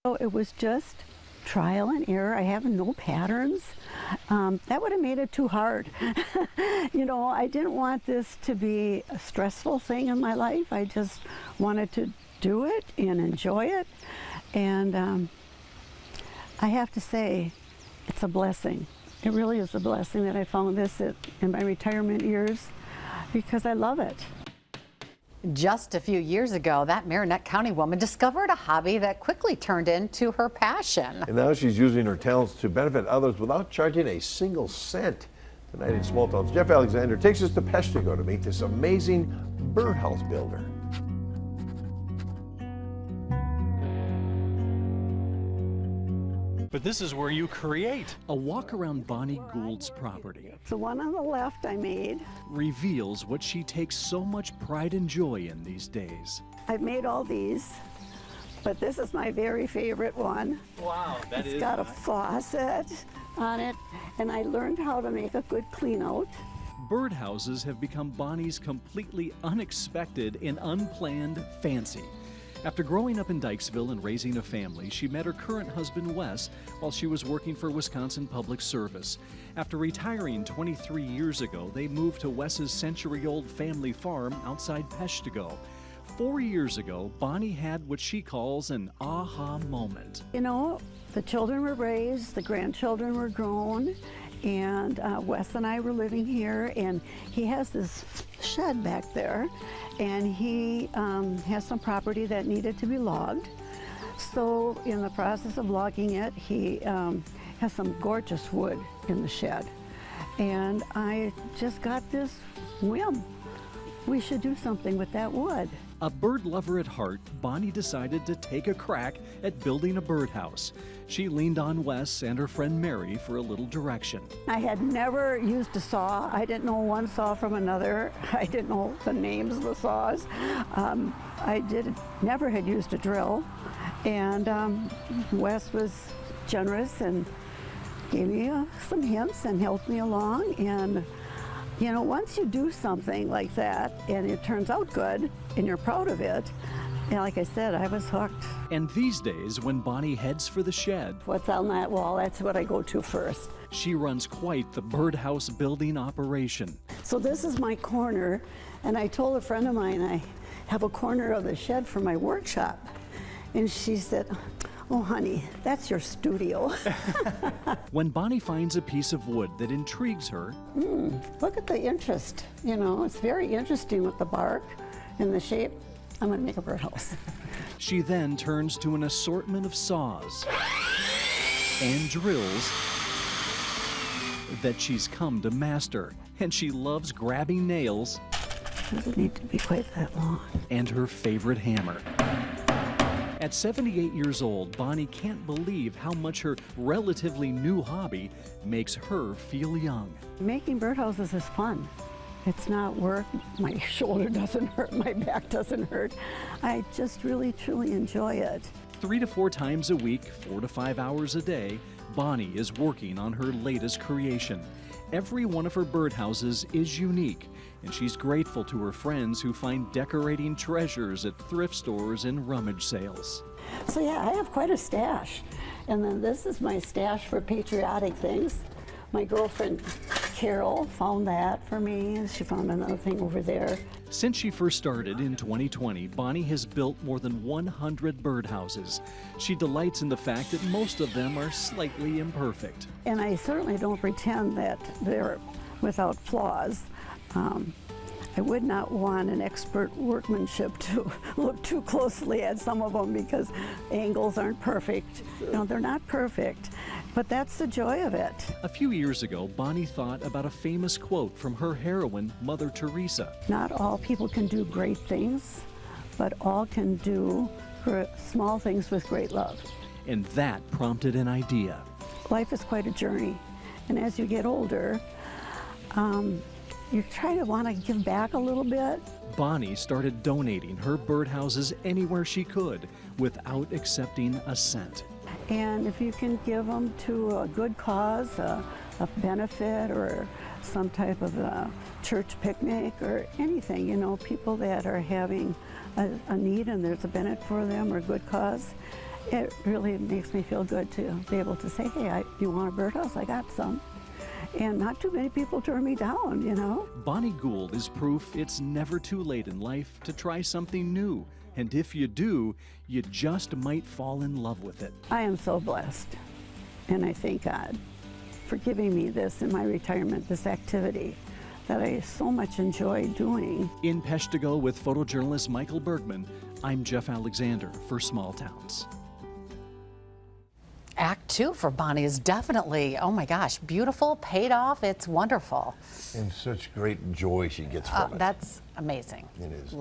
So it was just trial and error. I have no patterns. That would have made it too hard. You know, I didn't want this to be a stressful thing in my life. I just wanted to do it and enjoy it. And I have to say, it's a blessing. It really is a blessing that I found this in my retirement years because I love it. Just a few years ago, that Marinette County woman discovered a hobby that quickly turned into her passion. And now she's using her talents to benefit others without charging a single cent. Tonight in Small Towns, Jeff Alexander takes us to Peshtigo to meet this amazing birdhouse builder. But this is where you create. A walk around Bonnie Gould's property. The one on the left I made. Reveals what she takes so much pride and joy in these days. I've made all these, but this is my very favorite one. Wow, It's got a faucet on it, and I learned how to make a good clean out. Birdhouses have become Bonnie's completely unexpected and unplanned fancy. After growing up in Dykesville and raising a family, she met her current husband, Wes, while she was working for Wisconsin Public Service. After retiring 23 years ago, they moved to Wes's century-old family farm outside Peshtigo. 4 years ago, Bonnie had what she calls an aha moment. You know, the children were raised, the grandchildren were grown, and Wes and I were living here, and he has this shed back there, and he has some property that needed to be logged. So in the process of logging it, he has some gorgeous wood in the shed. And I just got this whim. We should do something with that wood. A bird lover at heart, Bonnie decided to take a crack at building a birdhouse. She leaned on Wes and her friend Mary for a little direction. I had never used a saw. I didn't know one saw from another. I didn't know the names of the saws. Never had used a drill. And Wes was generous and gave me some hints and helped me along. And you know, once you do something like that and it turns out good and you're proud of it, and like I said, I was hooked. And these days, when Bonnie heads for the shed, what's on that wall, that's what I go to first. She runs quite the birdhouse building operation. So this is my corner, and I told a friend of mine I have a corner of the shed for my workshop. And she said, "Oh, honey, that's your studio." When Bonnie finds a piece of wood that intrigues her, look at the interest. You know, it's very interesting with the bark and the shape. I'm going to make a birdhouse. She then turns to an assortment of saws and drills that she's come to master. And she loves grabbing nails. Doesn't need to be quite that long. And her favorite hammer. At 78 years old, Bonnie can't believe how much her relatively new hobby makes her feel young. Making birdhouses is fun. It's not work. My shoulder doesn't hurt, my back doesn't hurt. I just really, truly enjoy it. 3 to 4 times a week, 4 to 5 hours a day, Bonnie is working on her latest creation. Every one of her birdhouses is unique, and she's grateful to her friends who find decorating treasures at thrift stores and rummage sales. So yeah, I have quite a stash. And then this is my stash for patriotic things. My girlfriend Carol found that for me. She found another thing over there. Since she first started in 2020, Bonnie has built more than 100 birdhouses. She delights in the fact that most of them are slightly imperfect. And I certainly don't pretend that they're without flaws. I would not want an expert workmanship to look too closely at some of them because angles aren't perfect. You know, they're not perfect, but that's the joy of it. A few years ago, Bonnie thought about a famous quote from her heroine, Mother Teresa. Not all people can do great things, but all can do small things with great love. And that prompted an idea. Life is quite a journey, and as you get older, you try to want to give back a little bit. Bonnie started donating her birdhouses anywhere she could without accepting a cent. And if you can give them to a good cause, a benefit, or some type of a church picnic or anything, you know, people that are having a need and there's a benefit for them or a good cause, it really makes me feel good to be able to say, hey, you want a birdhouse? I got some. And not too many people turn me down, you know. Bonnie Gould is proof it's never too late in life to try something new. And if you do, you just might fall in love with it. I am so blessed, and I thank God for giving me this in my retirement, this activity that I so much enjoy doing. In Peshtigo with photojournalist Michael Bergman, I'm Jeff Alexander for Small Towns. Act 2 for Bonnie is definitely, oh my gosh, beautiful, paid off. It's wonderful. And such great joy she gets from it. That's amazing. It is.